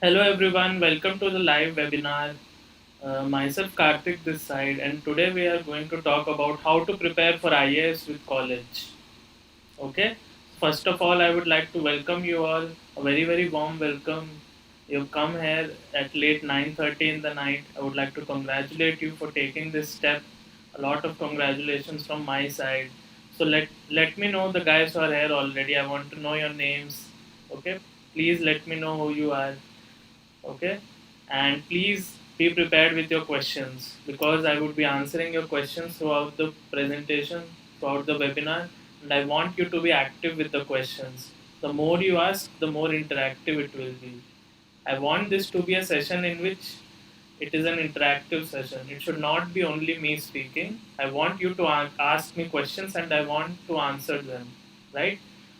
Hello everyone, welcome to the live webinar. Myself Karthik this side, and today we are going to talk about how to prepare for IAS with college. Okay, first of all, I would like to welcome you all. A very warm welcome. You've come here at late 9:30 in the night. I would like to congratulate you for taking this step. A lot of congratulations from my side. So let me know the guys who are here already. I want to know your names. Okay, please let me know who you are. Okay, and please be prepared with your questions because I would be answering your questions throughout the presentation, throughout the webinar, and I want you to be active with the questions. The more you ask, the more interactive it will be. I want this to be a session in which it is an interactive session. It should not be only me speaking. I want you to ask me questions and I want to answer them, right?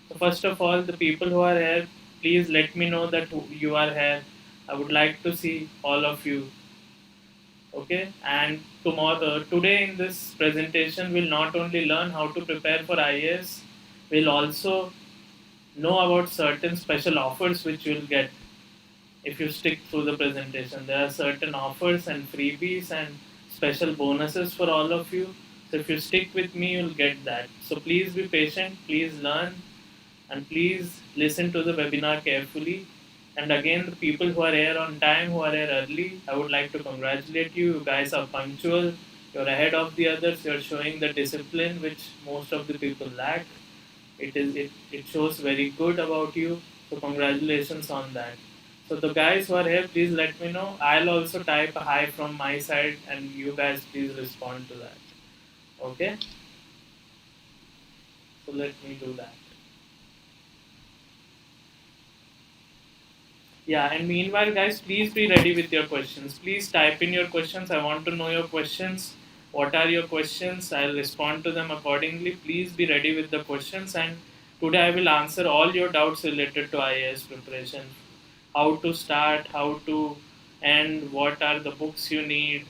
So first of all, the people who are here, please let me know that you are here. I would like to see all of you. Okay, and today in this presentation, we'll not only learn how to prepare for IAS, we'll also know about certain special offers which you'll get if you stick through the presentation. There are certain offers and freebies and special bonuses for all of you. So if you stick with me, you'll get that. So please be patient, please learn, and please listen to the webinar carefully. And again, the people who are here on time, who are here early, I would like to congratulate you. You guys are punctual. You're ahead of the others. You're showing the discipline which most of the people lack. It shows very good about you. So congratulations on that. So the guys who are here, please let me know. I'll also type a hi from my side, and you guys please respond to that. Okay. So let me do that. Yeah, and meanwhile, guys, please be ready with your questions. Please type in your questions. I want to know your questions. What are your questions? I'll respond to them accordingly. Please be ready with the questions. And today I will answer all your doubts related to IAS preparation. How to start, how to end, what are the books you need,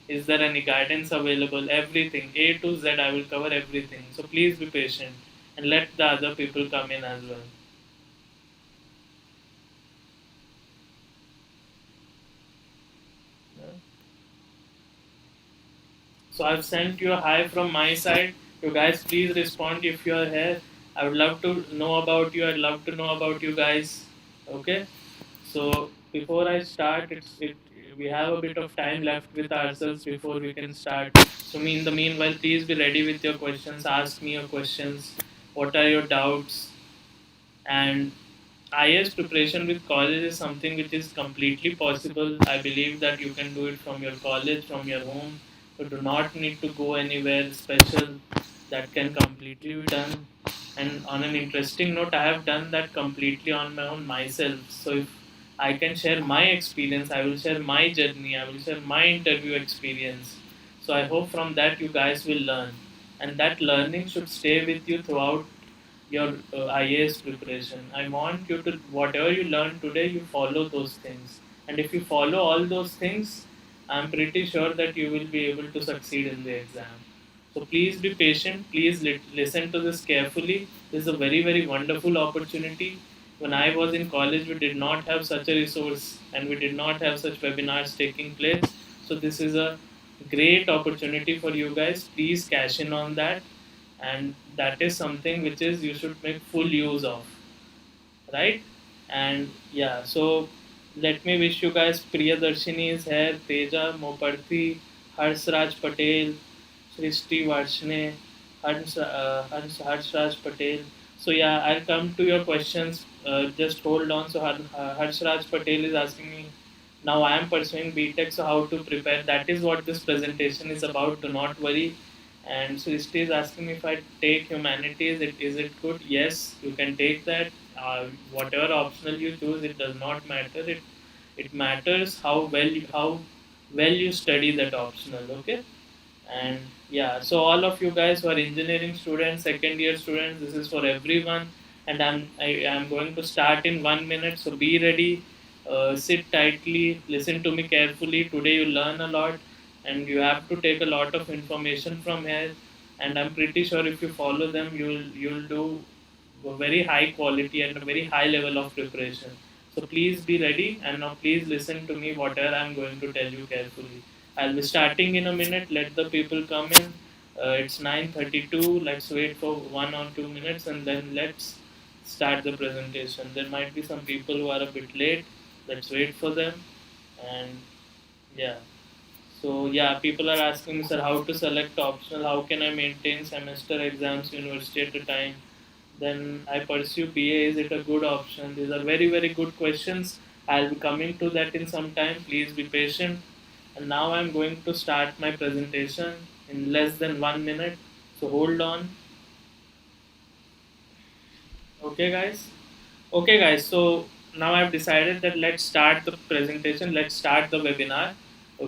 is there any guidance available, everything. A to Z, I will cover everything. So please be patient and let the other people come in as well. Yeah. So I've sent you a hi from my side. You guys please respond if you are here. I would love to know about you. I'd love to know about you guys. Okay. So before I start, we have a bit of time left with ourselves before we can start. So in the meanwhile, please be ready with your questions. Ask me your questions. What are your doubts? And IAS preparation with college is something which is completely possible. I believe that you can do it from your college, from your home. You do not need to go anywhere special. That can completely be done. And on an interesting note, I have done that completely on my own myself. So if I can share my experience, I will share my journey, I will share my interview experience. So I hope from that you guys will learn. And that learning should stay with you throughout your IAS preparation. I want you to, whatever you learn today, you follow those things. And if you follow all those things, I'm pretty sure that you will be able to succeed in the exam. So please be patient. Please listen to this carefully. This is a very wonderful opportunity. When I was in college, we did not have such a resource and we did not have such webinars taking place. So this is a great opportunity for you guys. Please cash in on that, and that is something which is you should make full use of, right? And yeah, so let me wish you guys. Priyadarshini is here, Teja, Moparthi, Harsraj Patel, Srishti Varshne, Harsraj Patel. So yeah, I'll come to your questions. Just hold on. So Harsraj Patel is asking me, now I am pursuing BTech, so how to prepare? That is what this presentation is about. Do not worry. And Srishti is asking me if I take humanities, is it good? Yes, you can take that. Whatever optional you choose, it does not matter. It matters how well you study that optional. Okay. And yeah, so all of you guys who are engineering students, second year students, this is for everyone. And I'm going to start in 1 minute. So be ready, sit tightly, listen to me carefully. Today you learn a lot, and you have to take a lot of information from here. And I'm pretty sure if you follow them, you'll do a very high quality and a very high level of preparation. So please be ready, and now please listen to me whatever I'm going to tell you carefully. I'll be starting in a minute. Let the people come in. It's 9:32. Let's wait for 1 or 2 minutes, and then let's start the presentation. There might be some people who are a bit late. Let's wait for them. And yeah. So yeah, people are asking me, sir, how to select optional? How can I maintain semester exams, university at a time? Then I pursue BA. Is it a good option? These are very very good questions. I'll be coming to that in some time. Please be patient. And now I'm going to start my presentation in less than 1 minute. So hold on. Okay, guys. Okay, guys. So now I've decided that let's start the presentation. Let's start the webinar.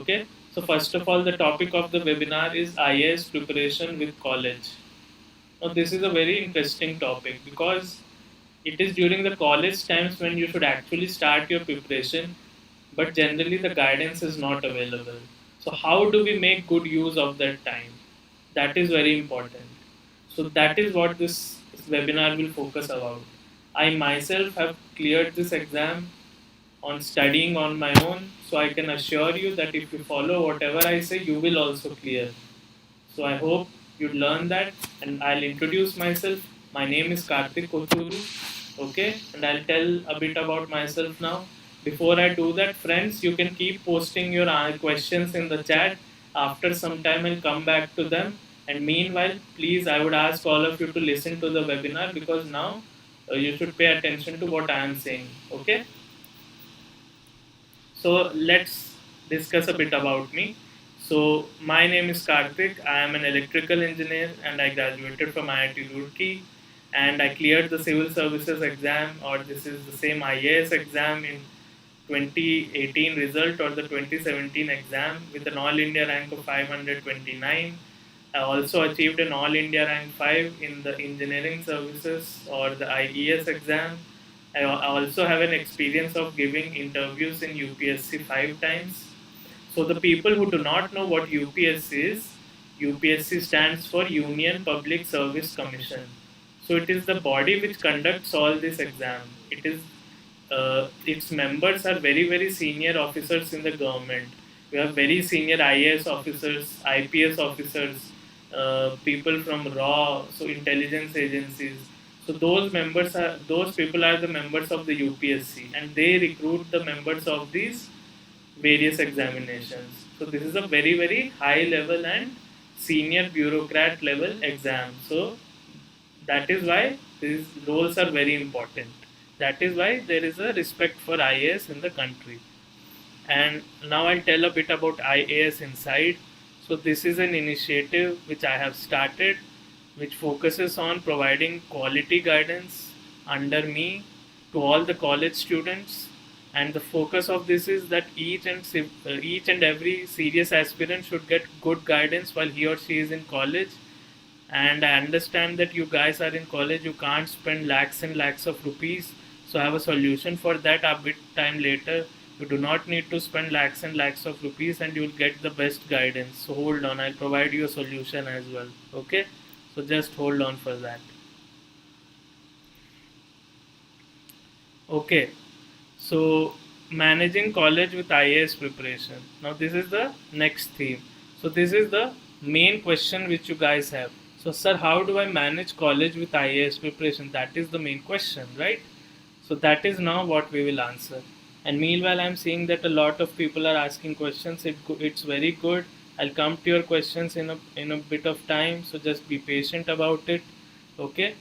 Okay. So first of all, the topic of the webinar is IAS preparation with college. Now this is a very interesting topic because it is during the college times when you should actually start your preparation, but generally the guidance is not available. So how do we make good use of that time? That is very important. So that is what this webinar will focus about. I myself have cleared this exam on studying on my own, so I can assure you that if you follow whatever I say, you will also clear. So I hope you learn that, and I'll introduce myself. My name is Karthik Kothuru, okay, and I'll tell a bit about myself now. Before I do that, friends, you can keep posting your questions in the chat. After some time, I'll come back to them. And meanwhile, please, I would ask all of you to listen to the webinar because now you should pay attention to what I am saying, okay? So let's discuss a bit about me. So my name is Karthik. I am an electrical engineer and I graduated from IIT Roorkee, and I cleared the civil services exam, or this is the same IAS exam in 2018 result, or the 2017 exam, with an all India rank of 529. I also achieved an all India rank 5 in the engineering services, or the IES exam. I also have an experience of giving interviews in UPSC 5 times. So the people who do not know what UPSC is, UPSC stands for Union Public Service Commission. So it is the body which conducts all this exam. Its members are very very senior officers in the government. We have very senior IAS officers, IPS officers, people from RAW, so intelligence agencies. So those people are the members of the UPSC, and they recruit the members of these various examinations. So this is a very very high level and senior bureaucrat level exam. So that is why these roles are very important. That is why there is a respect for IAS in the country. And now I'll tell a bit about IAS Inside. So this is an initiative which I have started, which focuses on providing quality guidance under me to all the college students. And the focus of this is that each and every serious aspirant should get good guidance while he or she is in college. And I understand that you guys are in college, you can't spend lakhs and lakhs of rupees. So I have a solution for that a bit time later. You do not need to spend lakhs and lakhs of rupees, and you will get the best guidance. So hold on, I'll provide you a solution as well. Okay? So just hold on for that. Okay. So managing college with IAS preparation. Now this is the next theme. So this is the main question which you guys have. So sir, how do I manage college with IAS preparation? That is the main question, right? So that is now what we will answer. And meanwhile, I'm seeing that a lot of people are asking questions. It's very good. I'll come to your questions in a bit of time. So just be patient about it. Okay.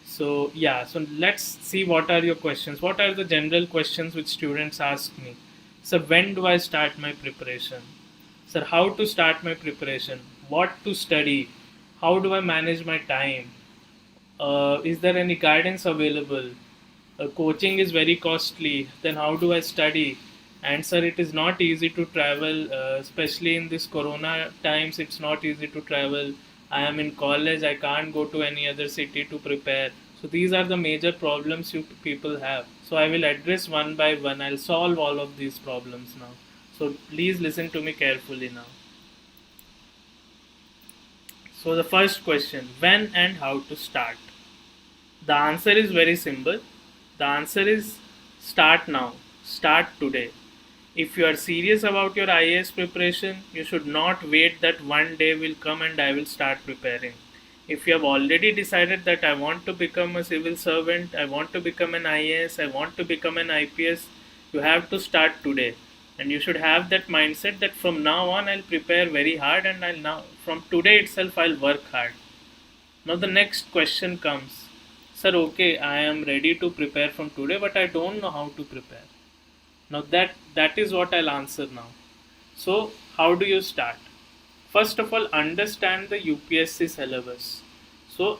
So yeah. So let's see what are your questions. What are the general questions which students ask me? So when do I start my preparation? Sir, how to start my preparation? What to study? How do I manage my time? Is there any guidance available? Coaching is very costly. Then how do I study? And sir, it is not easy to travel, especially in this corona times. It's not easy to travel. I am in college. I can't go to any other city to prepare. So these are the major problems you people have. So I will address one by one. I'll solve all of these problems now. So please listen to me carefully now. So the first question, when and how to start? The answer is very simple. The answer is Start now. Start today. If you are serious about your IAS preparation, you should not wait that one day will come and I will start preparing. If you have already decided that I want to become a civil servant, I want to become an IAS, I want to become an IPS, you have to start today. And you should have that mindset that from now on I'll prepare very hard and I'll now from today itself I'll work hard. Now the next question comes. Sir, okay, I am ready to prepare from today, but I don't know how to prepare. Now that is what I'll answer now. So how do you start? First of all, understand the UPSC syllabus. So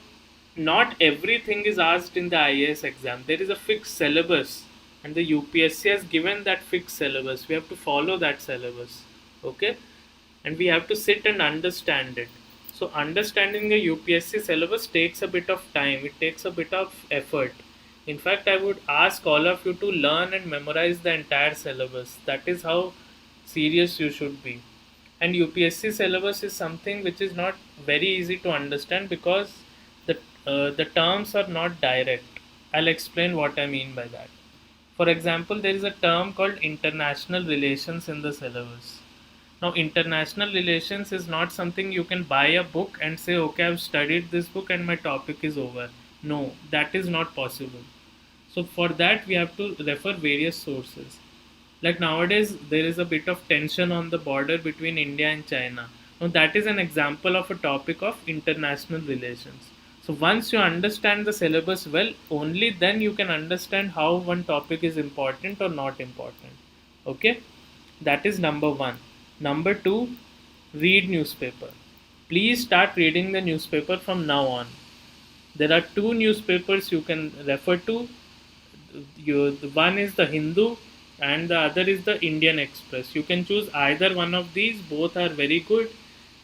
not everything is asked in the IAS exam. There is a fixed syllabus, and the UPSC has given that fixed syllabus. We have to follow that syllabus. Okay, and we have to sit and understand it. So understanding the UPSC syllabus takes a bit of time. It takes a bit of effort. In fact, I would ask all of you to learn and memorize the entire syllabus. That is how serious you should be. And UPSC syllabus is something which is not very easy to understand because the terms are not direct. I'll explain what I mean by that. For example, there is a term called international relations in the syllabus. Now, international relations is not something you can buy a book and say, okay, I've studied this book and my topic is over. No, that is not possible. So, for that, we have to refer various sources. Like nowadays, there is a bit of tension on the border between India and China. Now, that is an example of a topic of international relations. So, once you understand the syllabus well, only then you can understand how one topic is important or not important. Okay, that is number one. Number two, read newspaper. Please start reading the newspaper from now on. There are two newspapers you can refer to. The one is the Hindu and the other is the Indian Express. You can choose either one of these. Both are very good.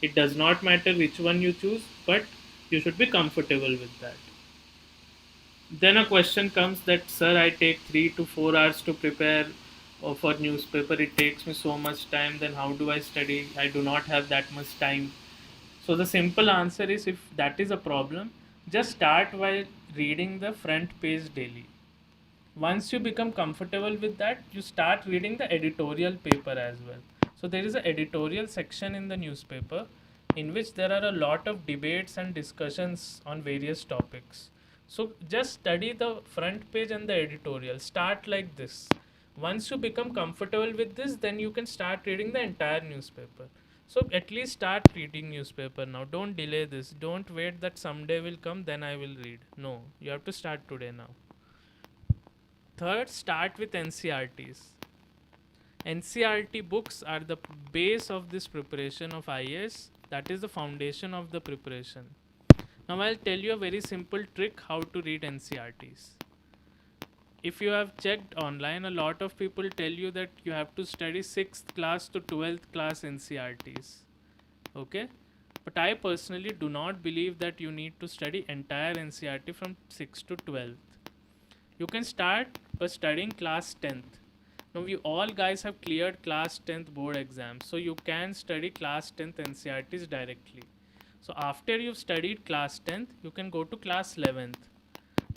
It does not matter which one you choose, but you should be comfortable with that. Then a question comes that, sir, I take 3 to 4 hours to prepare for newspaper. It takes me so much time. Then how do I study? I do not have that much time. So the simple answer is, if that is a problem, just start while reading the front page daily. Once you become comfortable with that, you start reading the editorial paper as well. So there is an editorial section in the newspaper in which there are a lot of debates and discussions on various topics. So just study the front page and the editorial. Start like this. Once you become comfortable with this, then you can start reading the entire newspaper. So at least start reading newspaper now. Don't delay this. Don't wait that someday will come, then I will read. No, you have to start today now. Third, start with NCRTs. NCRT books are the base of this preparation of IAS. That is the foundation of the preparation. Now I'll tell you a very simple trick how to read NCRTs. If you have checked online, a lot of people tell you that you have to study 6th class to 12th class NCRTs. Okay? But I personally do not believe that you need to study entire NCRT from 6th to 12th. You can start by studying class 10th. Now we all guys have cleared class 10th board exams, so you can study class 10th NCRTs directly. So after you've studied class 10th, you can go to class 11th.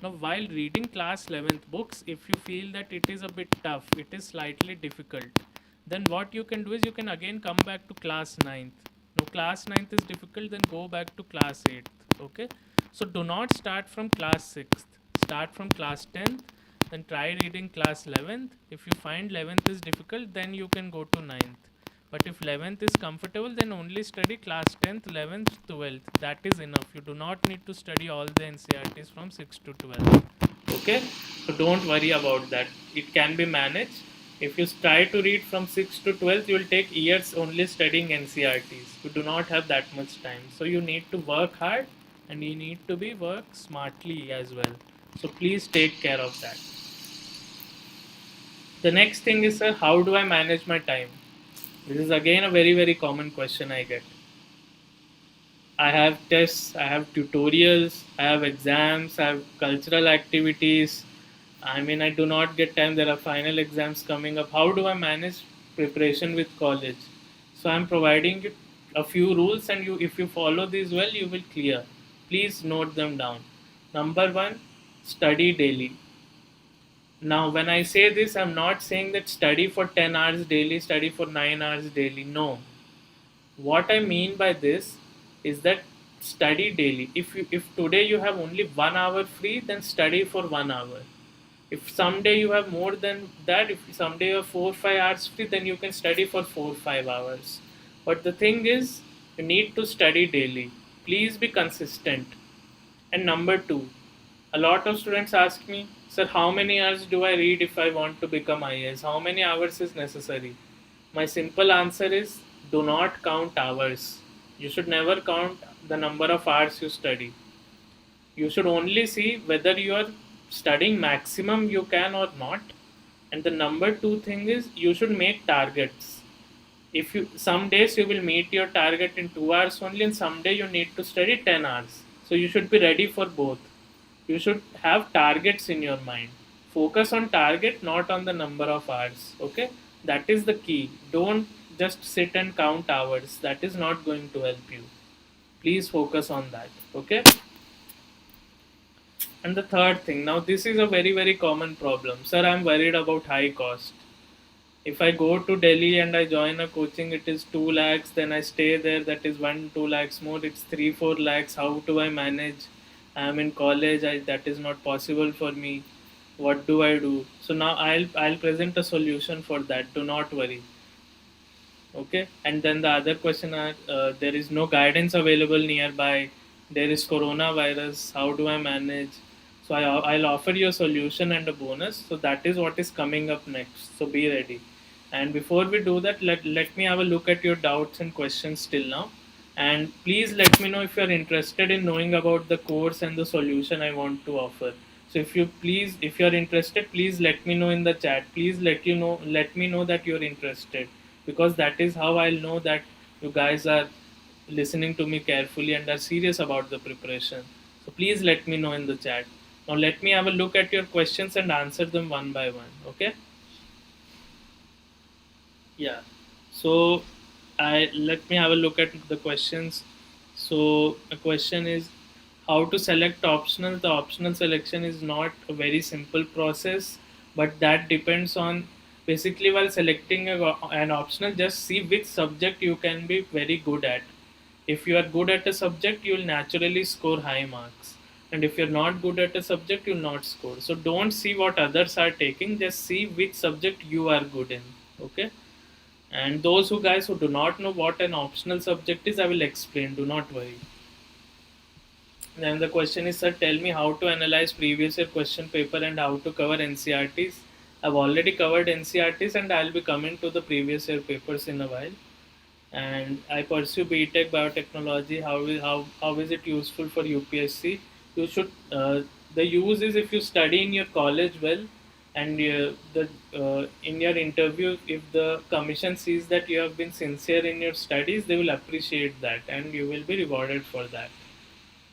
Now while reading class 11th books, if you feel that it is a bit tough, it is slightly difficult, then what you can do is you can again come back to class 9th. Now class 9th is difficult, then go back to class 8th. Okay, so do not start from class 6th. Start from class 10th, then try reading class 11th. If you find 11th is difficult, then you can go to 9th. But if 11th is comfortable, then only study class 10th, 11th, 12th. That is enough. You do not need to study all the NCRTs from 6 to 12. Okay? So don't worry about that. It can be managed. If you try to read from 6 to 12th, you will take years only studying NCRTs. You do not have that much time. So you need to work hard and you need to be work smartly as well. So please take care of that. The next thing is, sir, how do I manage my time? This is again a very common question I get. I have tests, I have tutorials, I have exams, I have cultural activities. I mean, I do not get time. There are final exams coming up. How do I manage preparation with college? So I'm providing you a few rules, and if you follow these well, you will clear. Please note them down. Number one, study daily. Now, when I say this, I'm not saying that study for 10 hours daily, study for 9 hours daily. No. What I mean by this is that study daily. If today you have only 1 hour free, then study for 1 hour. If someday you have more than that, if someday you have 4 5 hours free, then you can study for 4 5 hours. But the thing is, you need to study daily. Please be consistent. And number two, a lot of students ask me, sir, how many hours do I read if I want to become IAS? How many hours is necessary? My simple answer is, do not count hours. You should never count the number of hours you study. You should only see whether you are studying maximum you can or not. And the number two thing is, you should make targets. If you some days you will meet your target in 2 hours only, and someday you need to study 10 hours. So you should be ready for both. You should have targets in your mind. Focus on target, not on the number of hours. Okay, that is the key. Don't just sit and count hours. That is not going to help you. Please focus on that. Okay. And the third thing, now this is a very common problem. Sir, I'm worried about high cost. If I go to Delhi and I join a coaching, it is 2 lakhs, then I stay there, that is 1 2 lakhs more, it's 3 4 lakhs. How do I manage? I am in college, that is not possible for me. What do I do? So now I'll present a solution for that. Do not worry. Okay. And then the other question are, there is no guidance available nearby, there is coronavirus, how do I manage? So I'll offer you a solution and a bonus. So that is what is coming up next, so be ready. And before we do that, let me have a look at your doubts and questions till now. And please let me know if you're interested in knowing about the course and the solution I want to offer. So if you're interested, please let me know in the chat. Please let me know that you're interested, because that is how I'll know that you guys are listening to me carefully and are serious about the preparation. So please let me know in the chat. Now let me have a look at your questions and answer them one by one. Okay? Yeah. So I let me have a look at the questions. So the question is how to select optional. The optional selection is not a very simple process, but that depends on, basically, while selecting an optional, just see which subject you can be very good at. If you are good at a subject, you will naturally score high marks. And if you're not good at a subject, you'll not score. So don't see what others are taking, just see which subject you are good in. Okay? And those who guys who do not know what an optional subject is, I will explain. Do not worry. Then the question is, sir, tell me how to analyze previous year question paper and how to cover NCRTs. I've already covered NCRTs and I'll be coming to the previous year papers in a while. And I pursue BTech biotechnology. How is it useful for UPSC? You should the use is, if you study in your college well, and in your interview, if the commission sees that you have been sincere in your studies, they will appreciate that and you will be rewarded for that.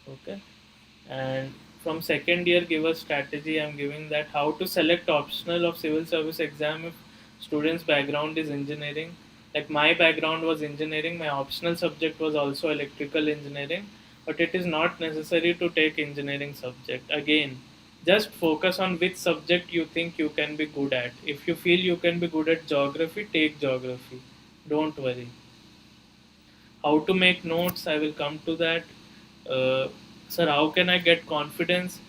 Okay. And from second year, give a strategy. I'm giving that how to select optional of civil service exam if student's background is engineering. Like my background was engineering, my optional subject was also electrical engineering, but it is not necessary to take engineering subject. Again, just focus on which subject you think you can be good at. If you feel you can be good at geography, take geography. Don't worry. How to make notes, I will come to that. uh, Sir, how can I get confidence?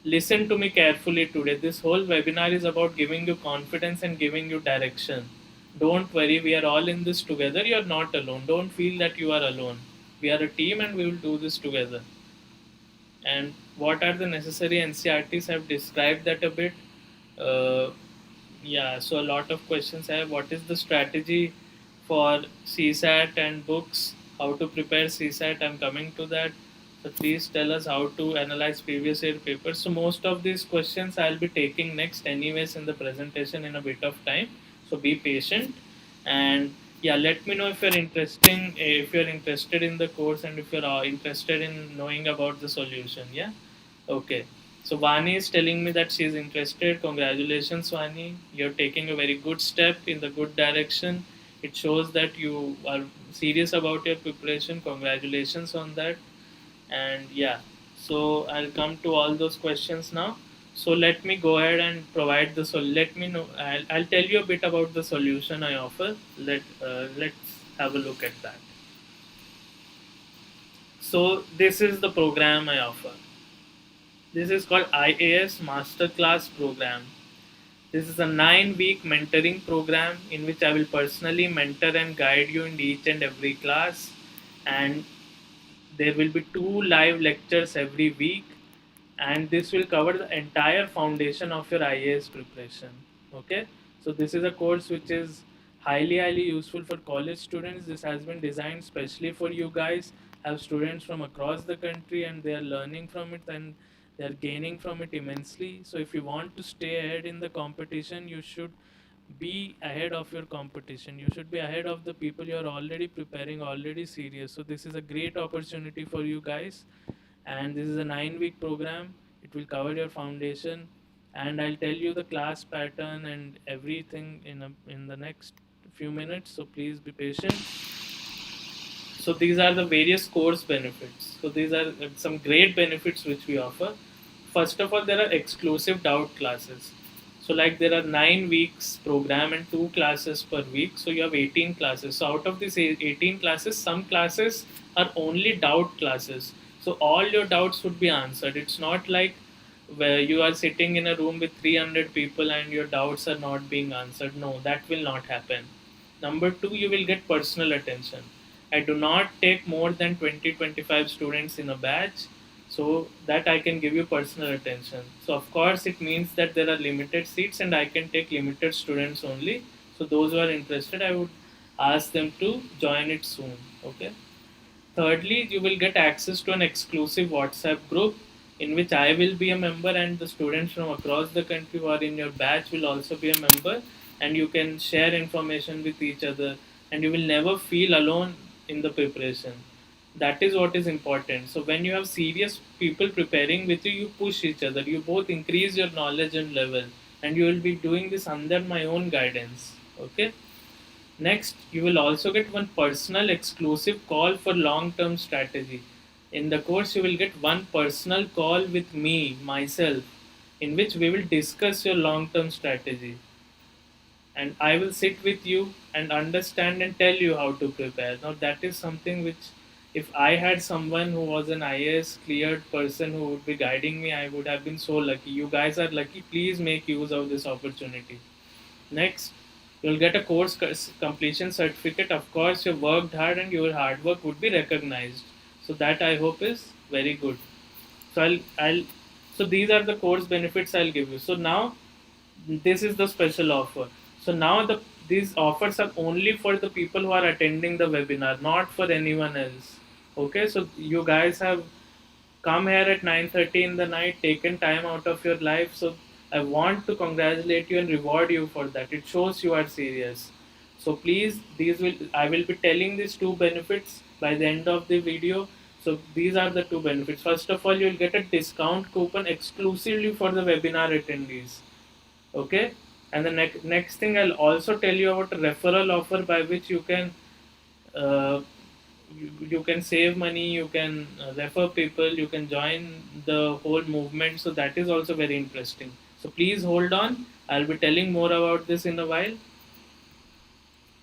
Listen to me carefully today. This whole webinar is about giving you confidence and giving you direction. Don't worry, we are all in this together. You are not alone. Don't feel that you are alone. We are a team and we will do this together. And what are the necessary NCRTs? I've described that a bit. uh, yeah, so a lot of questions I have. What is the strategy for CSAT and books? How to prepare CSAT? I'm coming to that. So please tell us how to analyze previous year papers. So most of these questions I'll be taking next anyways in the presentation in a bit of time. So be patient. And yeah, let me know if you're interested in the course and if you're interested in knowing about the solution. Yeah. Okay. So Vani is telling me that she is interested. Congratulations, Vani. You're taking a very good step in the good direction. It shows that you are serious about your preparation. Congratulations on that. And yeah, so I'll come to all those questions now. So let me go ahead and provide the let me know. I'll tell you a bit about the solution I offer. Let's have a look at that. So this is the program I offer. This is called IAS Masterclass Program. This is a 9-week mentoring program in which I will personally mentor and guide you in each and every class, and there will be 2 live lectures every week, and this will cover the entire foundation of your IAS preparation. Okay, so this is a course which is highly useful for college students. This has been designed specially for you guys. Have students from across the country, and they are learning from it, and they are gaining from it immensely. So if you want to stay ahead in the competition, you should be ahead of your competition. You should be ahead of the people you are already preparing, already serious. So this is a great opportunity for you guys, and this is a 9-week program. It will cover your foundation, and I'll tell you the class pattern and everything in the next few minutes. So please be patient. So these are the various course benefits. So these are some great benefits which we offer. First of all, there are exclusive doubt classes. So like there are 9 weeks program and 2 classes per week. So you have 18 classes. So out of these 18 classes, some classes are only doubt classes. So all your doubts would be answered. It's not like where you are sitting in a room with 300 people and your doubts are not being answered. No, that will not happen. Number two, you will get personal attention. I do not take more than 20-25 students in a batch, so that I can give you personal attention. So of course it means that there are limited seats and I can take limited students only. So those who are interested, I would ask them to join it soon. Okay. Thirdly, you will get access to an exclusive WhatsApp group in which I will be a member, and the students from across the country who are in your batch will also be a member, and you can share information with each other, and you will never feel alone in the preparation. That is what is important. So when you have serious people preparing with you, you push each other. You both increase your knowledge and level, and you will be doing this under my own guidance. Okay. Next, you will also get one personal exclusive call for long term strategy. In the course, you will get one personal call with me, myself, in which we will discuss your long term strategy. And I will sit with you and understand and tell you how to prepare. Now, that is something which, if I had someone who was an IAS cleared person who would be guiding me, I would have been so lucky. You guys are lucky. Please make use of this opportunity. Next, you'll get a course completion certificate. Of course, you worked hard and your hard work would be recognized. So that I hope is very good. So so these are the course benefits I'll give you. So now this is the special offer. So now these offers are only for the people who are attending the webinar, not for anyone else. Okay, so you guys have come here at 9:30 in the night, taken time out of your life. So I want to congratulate you and reward you for that. It shows you are serious. So please, I will be telling these 2 benefits by the end of the video. So these are the 2 benefits. First of all, you'll get a discount coupon exclusively for the webinar attendees. Okay, and the next thing, I'll also tell you about a referral offer by which you can uh, you can save money, you can refer people, you can join the whole movement. So that is also very interesting. So please hold on, I'll be telling more about this in a while.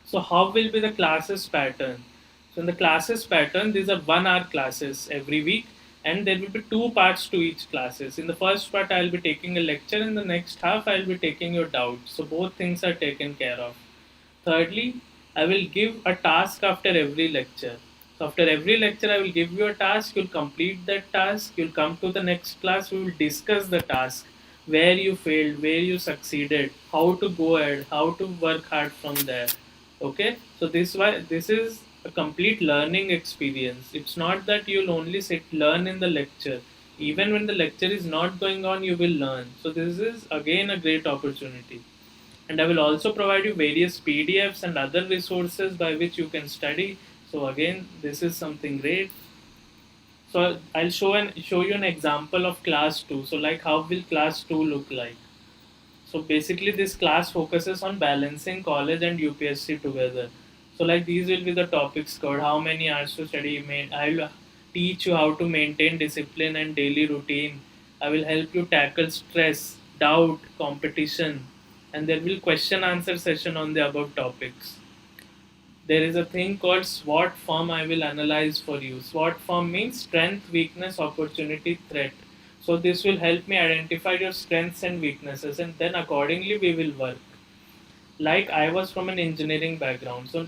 So how will be the classes pattern? So in the classes pattern, these are 1 hour classes every week, and there will be 2 parts to each classes. In the first part, I'll be taking a lecture. In the next half, I'll be taking your doubts. So both things are taken care of. Thirdly, I will give a task after every lecture. So after every lecture, I will give you a task. You'll complete that task. You'll come to the next class. We will discuss the task, where you failed, where you succeeded, how to go ahead, how to work hard from there. Okay, so this is a complete learning experience. It's not that you'll only sit learn in the lecture. Even when the lecture is not going on, you will learn. So this is again a great opportunity. And I will also provide you various PDFs and other resources by which you can study. So again, this is something great. So I'll show you an example of class 2. So like, how will class 2 look like? So basically, this class focuses on balancing college and UPSC together. So like, these will be the topics covered. How many hours to study? I'll teach you how to maintain discipline and daily routine. I will help you tackle stress, doubt, competition, and there will question answer session on the above topics. There is a thing called SWOT form I will analyze for you. SWOT form means strength, weakness, opportunity, threat. So this will help me identify your strengths and weaknesses, and then accordingly we will work. Like I was from an engineering background, so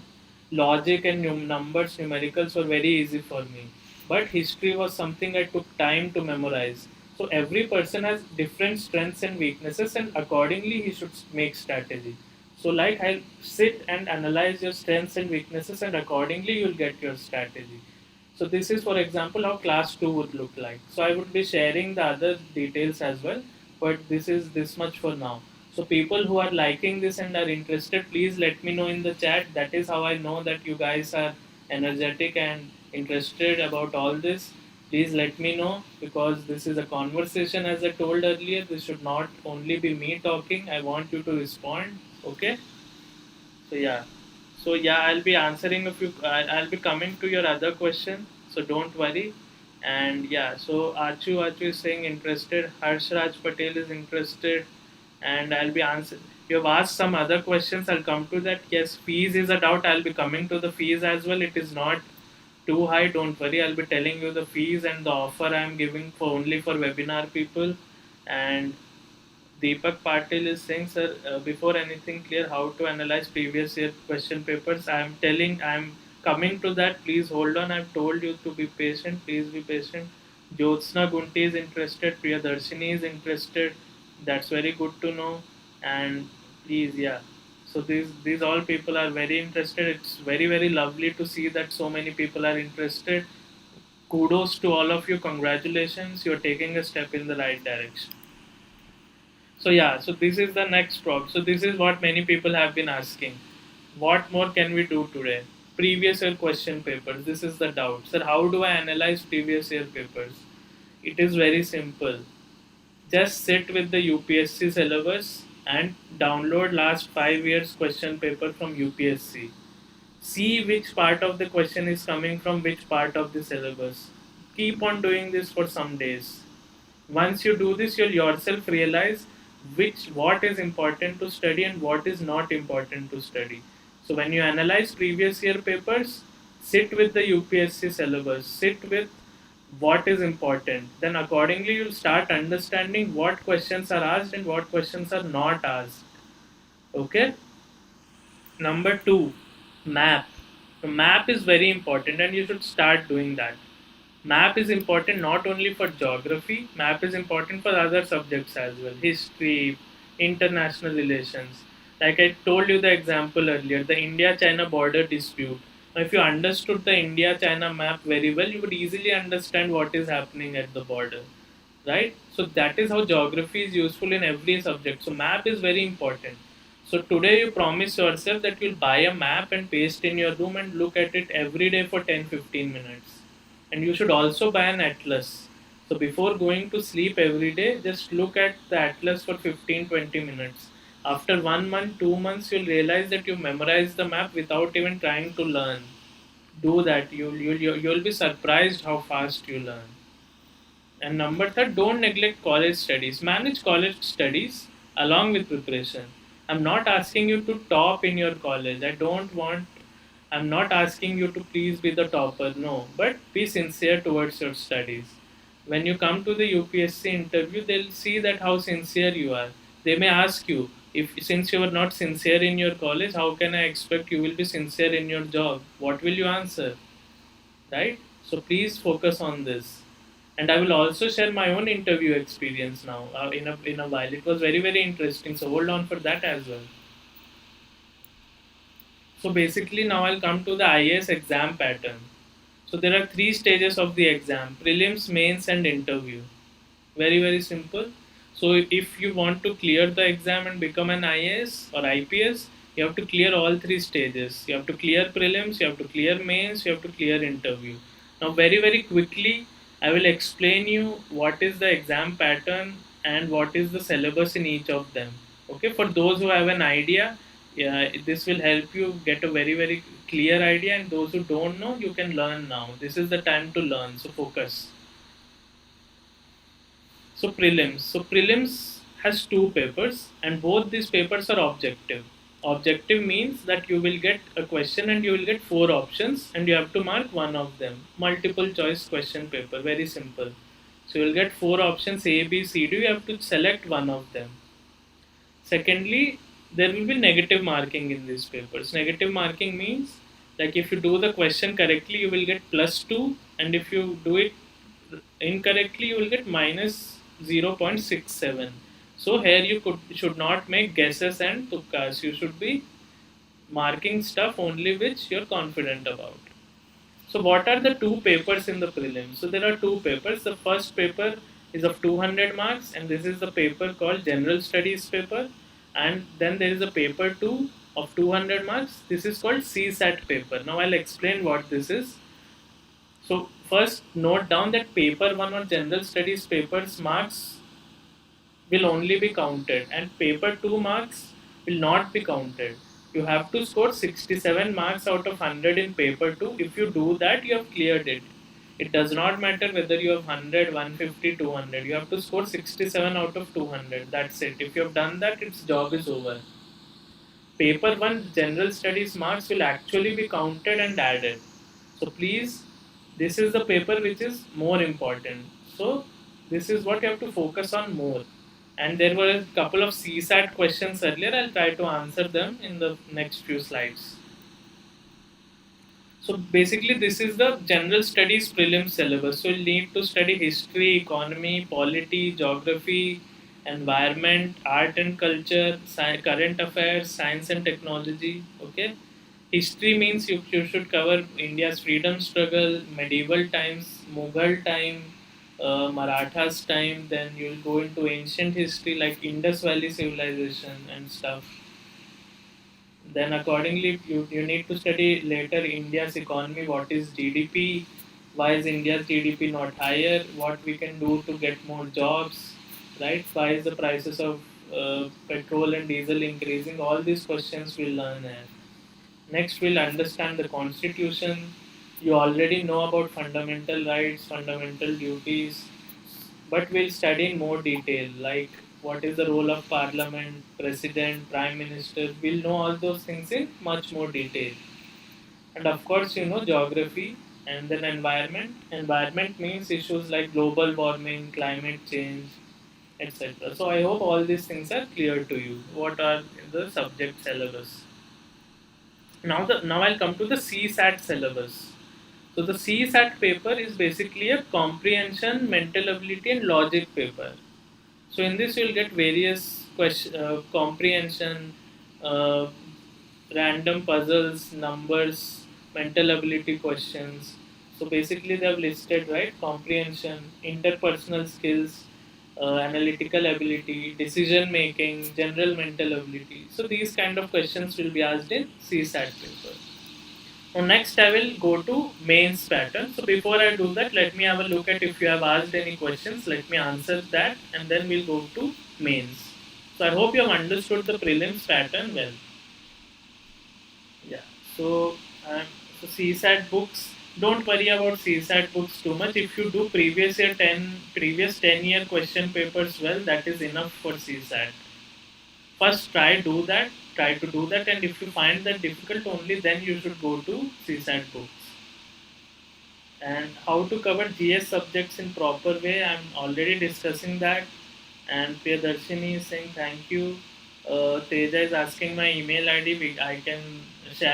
logic and numbers, numericals were very easy for me. But history was something I took time to memorize. So every person has different strengths and weaknesses, and accordingly he should make strategy. So like I'll sit and analyze your strengths and weaknesses, and accordingly you'll get your strategy. So this is, for example, how class 2 would look like. So I would be sharing the other details as well, but this is this much for now. So people who are liking this and are interested, please let me know in the chat. That is how I know that you guys are energetic and interested about all this. Please let me know, because this is a conversation, as I told earlier. This should not only be me talking. I want you to respond. Okay? So yeah, I'll be answering a few. I'll be coming to your other question, so don't worry. And yeah, so Achu is saying interested. Harshraj Patel is interested, and I'll be answering. You have asked some other questions. I'll come to that. Yes, fees is a doubt. I'll be coming to the fees as well. It is not too high. Don't worry. I'll be telling you the fees and the offer I'm giving for only for webinar people. And Deepak Patil is saying, sir, before anything clear, how to analyze previous year question papers. I'm coming to that. Please hold on. I've told you to be patient. Please be patient. Jyotsna Gunti is interested. Priyadarshini is interested. That's very good to know. And please, yeah. So these all people are very interested. It's very lovely to see that so many people are interested. Kudos to all of you. Congratulations. You're taking a step in the right direction. So yeah, so this is the next problem. So this is what many people have been asking. What more can we do today? Previous year question papers. This is the doubt. Sir, how do I analyze previous year papers? It is very simple. Just sit with the UPSC syllabus and download last 5 years question paper from UPSC. See which part of the question is coming from which part of the syllabus. Keep on doing this for some days. Once you do this, you'll yourself realize what is important to study and what is not important to study. So when you analyze previous year papers, sit with the UPSC syllabus, sit with what is important. Then accordingly you'll start understanding what questions are asked and what questions are not asked. Okay? Number 2, map. The map is very important and you should start doing that. Map is important not only for geography, map is important for other subjects as well. History, international relations. Like I told you the example earlier, the India-China border dispute. Now, if you understood the India-China map very well, you would easily understand what is happening at the border, right? So that is how geography is useful in every subject. So map is very important. So today you promise yourself that you'll buy a map and paste in your room and look at it every day for 10-15 minutes. And you should also buy an atlas. So before going to sleep every day, just look at the atlas for 15-20 minutes. After 1 month, 2 months, you'll realize that you've memorized the map without even trying to learn. Do that. You'll be surprised how fast you learn. And number third, don't neglect college studies. Manage college studies along with preparation. I'm not asking you to top in your college. I'm not asking you to please be the topper. No, but be sincere towards your studies. When you come to the UPSC interview, they'll see that how sincere you are. They may ask you, if since you are not sincere in your college, how can I expect you will be sincere in your job? What will you answer? Right? So please focus on this. And I will also share my own interview experience now in a while. It was very interesting. So hold on for that as well. So basically now I'll come to the IAS exam pattern. So there are 3 stages of the exam: prelims, mains, and interview. Very simple. So if you want to clear the exam and become an IAS or IPS, you have to clear all 3 stages. You have to clear prelims, you have to clear mains, you have to clear interview. Now very quickly I will explain you what is the exam pattern and what is the syllabus in each of them. Okay, for those who have an idea, yeah, this will help you get a very clear idea, and those who don't know, you can learn now. This is the time to learn, so focus. So prelims. So prelims has two papers, and both these papers are objective. Objective means that you will get a question and you will get four options and you have to mark one of them. Multiple choice question paper, very simple. So you will get four options A, B, C, D. You have to select one of them. Secondly, there will be negative marking in these papers. Negative marking means like if you do the question correctly, you will get +2, and if you do it incorrectly, you will get -0.67. So here you should not make guesses and tukkas. You should be marking stuff only which you're confident about. So what are the two papers in the prelims? So there are two papers. The first paper is of 200 marks, and this is the paper called General Studies paper. And then there is a paper 2 of 200 marks. This is called CSAT paper. Now I'll explain what this is. So first note down that paper 1 or General Studies papers marks will only be counted, and paper 2 marks will not be counted. You have to score 67 marks out of 100 in paper 2. If you do that, you have cleared it. It does not matter whether you have 100, 150, 200. You have to score 67 out of 200. That's it. If you have done that, its job is over. Paper 1 general studies marks will actually be counted and added. So please, this is the paper which is more important. So this is what you have to focus on more. And there were a couple of CSAT questions earlier. I'll try to answer them in the next few slides. So basically, this is the general studies prelim syllabus. So you'll need to study history, economy, polity, geography, environment, art and culture, current affairs, science and technology. Okay. History means you should cover India's freedom struggle, medieval times, Mughal time, Marathas time. Then you'll go into ancient history like Indus Valley civilization and stuff. Then accordingly, you need to study later India's economy, what is GDP, why is India's GDP not higher, what we can do to get more jobs, right? Why is the prices of petrol and diesel increasing? All these questions we'll learn here. Next, we'll understand the constitution. You already know about fundamental rights, fundamental duties, but we'll study in more detail, like what is the role of parliament, president, prime minister. We'll know all those things in much more detail. And of course, you know geography, and then environment. Environment means issues like global warming, climate change, etc. So I hope all these things are clear to you. What are the subject syllabus? Now I'll come to the CSAT syllabus. So the CSAT paper is basically a comprehension, mental ability, and logic paper. So in this you'll get various comprehension, uh, random puzzles, numbers, mental ability questions. So basically they have listed, right, comprehension, interpersonal skills, analytical ability, decision making, general mental ability. So these kind of questions will be asked in CSAT paper. Now next I will go to mains pattern. So before I do that, let me have a look at if you have asked any questions. Let me answer that and then we'll go to mains. So I hope you have understood the prelims pattern well. Yeah. So, so CSAT books, don't worry about CSAT books too much. If you do previous 10-year question papers well, that is enough for CSAT. First try to do that, and if you find that difficult only, then you should go to CSAT books. And how to cover GS subjects in proper way, I'm already discussing that. And Priyadarshini is saying thank you. Teja is asking my email ID. I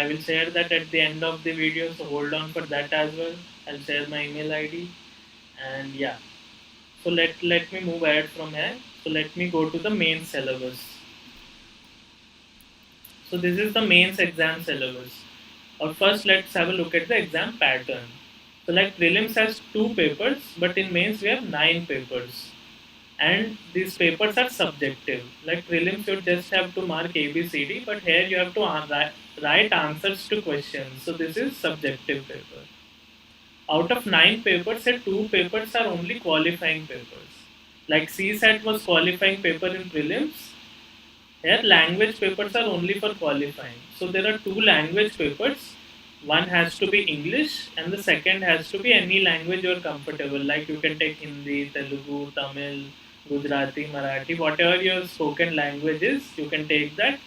will share that at the end of the video, so hold on for that as well. I'll share my email ID. And yeah, so let me move ahead from here. So let me go to the main syllabus. So this is the mains exam syllabus. First, let's have a look at the exam pattern. So like prelims has 2 papers, but in mains we have 9 papers. And these papers are subjective. Like prelims you just have to mark A, B, C, D, but here you have to write answers to questions. So this is subjective paper. Out of 9 papers, say 2 papers are only qualifying papers. Like CSAT was qualifying paper in prelims. Here language papers are only for qualifying. So there are 2 language papers. One has to be English and the second has to be any language you are comfortable. Like you can take Hindi, Telugu, Tamil, Gujarati, Marathi, whatever your spoken language is, you can take that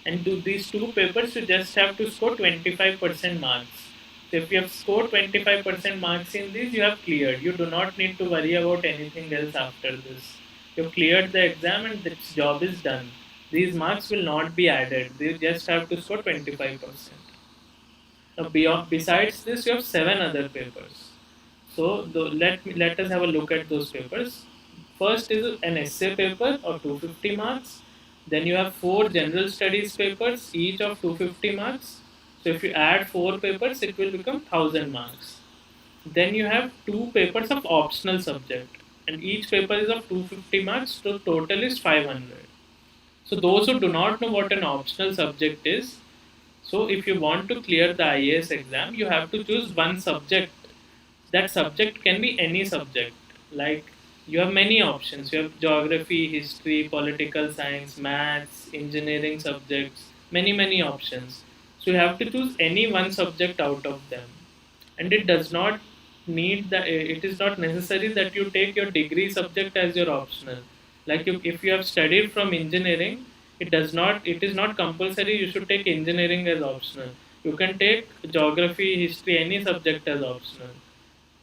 and do these two papers. You just have to score 25% marks. So if you have scored 25% marks in these, you have cleared. You do not need to worry about anything else after this. You have cleared the exam and this job is done. These marks will not be added. You just have to score 25%. Now, besides this, you have seven other papers. So let us have a look at those papers. First is an essay paper of 250 marks. Then you have four general studies papers, each of 250 marks. So if you add four papers, it will become 1000 marks. Then you have two papers of optional subject, and each paper is of 250 marks. So total is 500. So those who do not know what an optional subject is, so if you want to clear the IAS exam, you have to choose one subject. That subject can be any subject. Like you have many options. You have geography, history, political science, maths, engineering subjects, many options. So you have to choose any one subject out of them. And it does not need that, it is not necessary that you take your degree subject as your optional. Like if you have studied from engineering, it is not compulsory you should take engineering as optional. You can take geography, history, any subject as optional.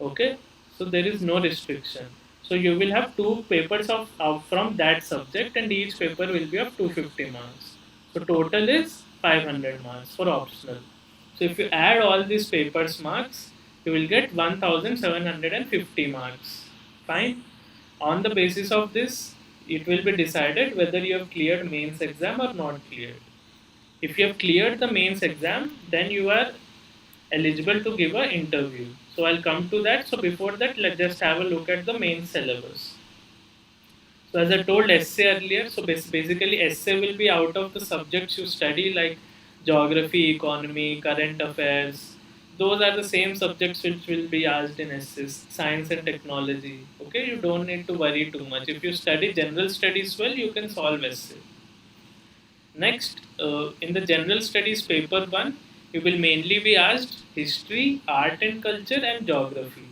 Okay, so there is no restriction. So you will have two papers of from that subject, and each paper will be of 250 marks. So total is 500 marks for optional. So if you add all these papers marks, you will get 1750 marks. Fine. On the basis of this, it will be decided whether you have cleared mains exam or not cleared. If you have cleared the mains exam, then you are eligible to give an interview. So I'll come to that. So before that, let's just have a look at the main syllabus. So as I told essay earlier, so basically essay will be out of the subjects you study like geography, economy, current affairs. Those are the same subjects which will be asked in essays, science and technology. Okay, you don't need to worry too much. If you study general studies well, you can solve essay. Next, in the general studies paper 1, you will mainly be asked history, art and culture and geography.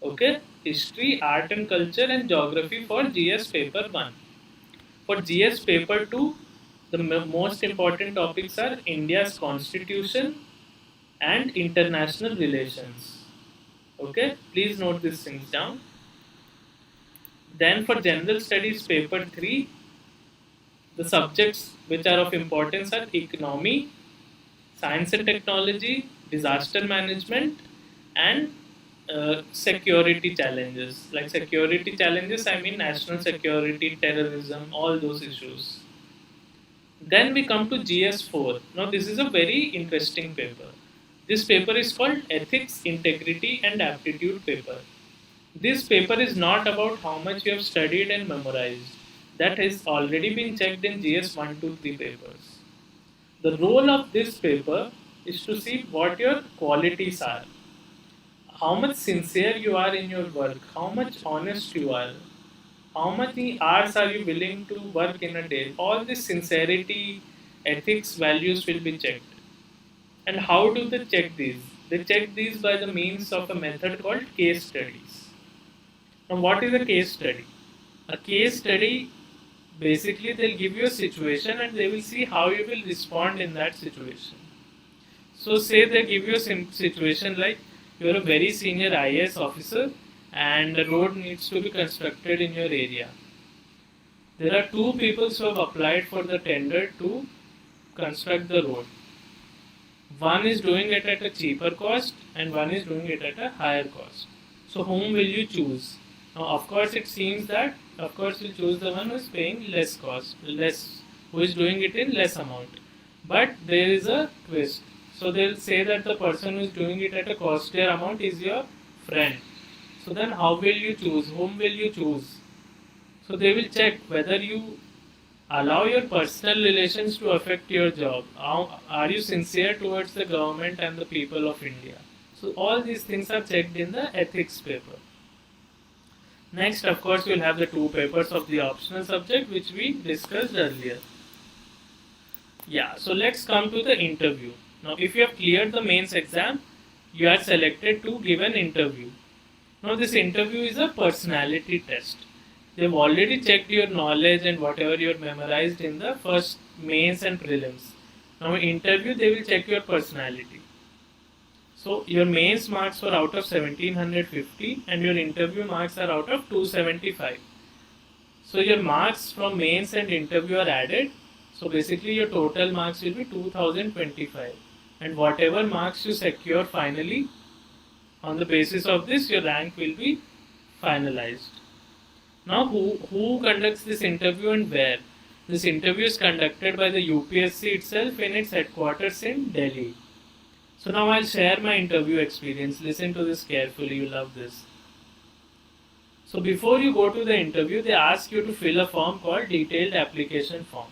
Okay, history, art and culture and geography for GS paper 1. For GS paper 2, the most important topics are India's constitution and international relations. Okay, please note these things down. Then for general studies paper 3, the subjects which are of importance are economy, science and technology, disaster management, and security challenges. Like security challenges, I mean national security, terrorism, all those issues. Then we come to GS4. Now, this is a very interesting paper. This paper is called Ethics, Integrity, and Aptitude paper. This paper is not about how much you have studied and memorized. That has already been checked in GS 1, 2, 3 papers. The role of this paper is to see what your qualities are. How much sincere you are in your work, how much honest you are, how many hours are you willing to work in a day. All this sincerity, ethics, values will be checked. And how do they check these? They check these by the means of a method called case studies. Now, what is a case study? A case study, basically they'll give you a situation and they will see how you will respond in that situation. So say they give you a situation like you are a very senior IAS officer and a road needs to be constructed in your area. There are two people who have applied for the tender to construct the road. One is doing it at a cheaper cost and one is doing it at a higher cost. So whom will you choose? Now of course it seems that of course you'll choose the one who is paying less cost, who is doing it in less amount. But there is a twist. So they'll say that the person who is doing it at a costlier amount is your friend. So then how will you choose? Whom will you choose? So they will check whether you allow your personal relations to affect your job. Are you sincere towards the government and the people of India? So all these things are checked in the ethics paper. Next, of course, we'll have the two papers of the optional subject which we discussed earlier. Yeah, so let's come to the interview. Now, if you have cleared the mains exam, you are selected to give an interview. Now, this interview is a personality test. They've already checked your knowledge and whatever you memorized in the first mains and prelims. Now in interview they will check your personality. So your mains marks were out of 1750 and your interview marks are out of 275. So your marks from mains and interview are added. So basically your total marks will be 2025. And whatever marks you secure finally, on the basis of this your rank will be finalized. Now who conducts this interview and where? This interview is conducted by the UPSC itself in its headquarters in Delhi. So now I'll share my interview experience. Listen to this carefully, you love this. So before you go to the interview, they ask you to fill a form called detailed application form.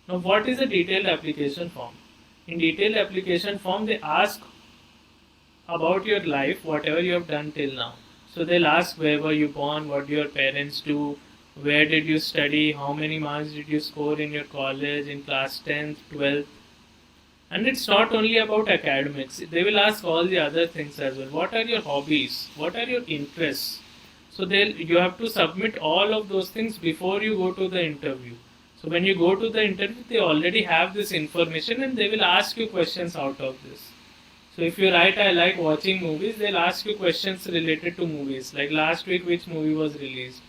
Now what is a detailed application form? In detailed application form, they ask about your life, whatever you have done till now. So they'll ask where were you born, what do your parents do, where did you study, how many marks did you score in your college, in class 10th, 12th. And it's not only about academics, they will ask all the other things as well. What are your hobbies, what are your interests? So you have to submit all of those things before you go to the interview. So when you go to the interview, they already have this information and they will ask you questions out of this. So if you write, I like watching movies, they'll ask you questions related to movies. Like last week, which movie was released?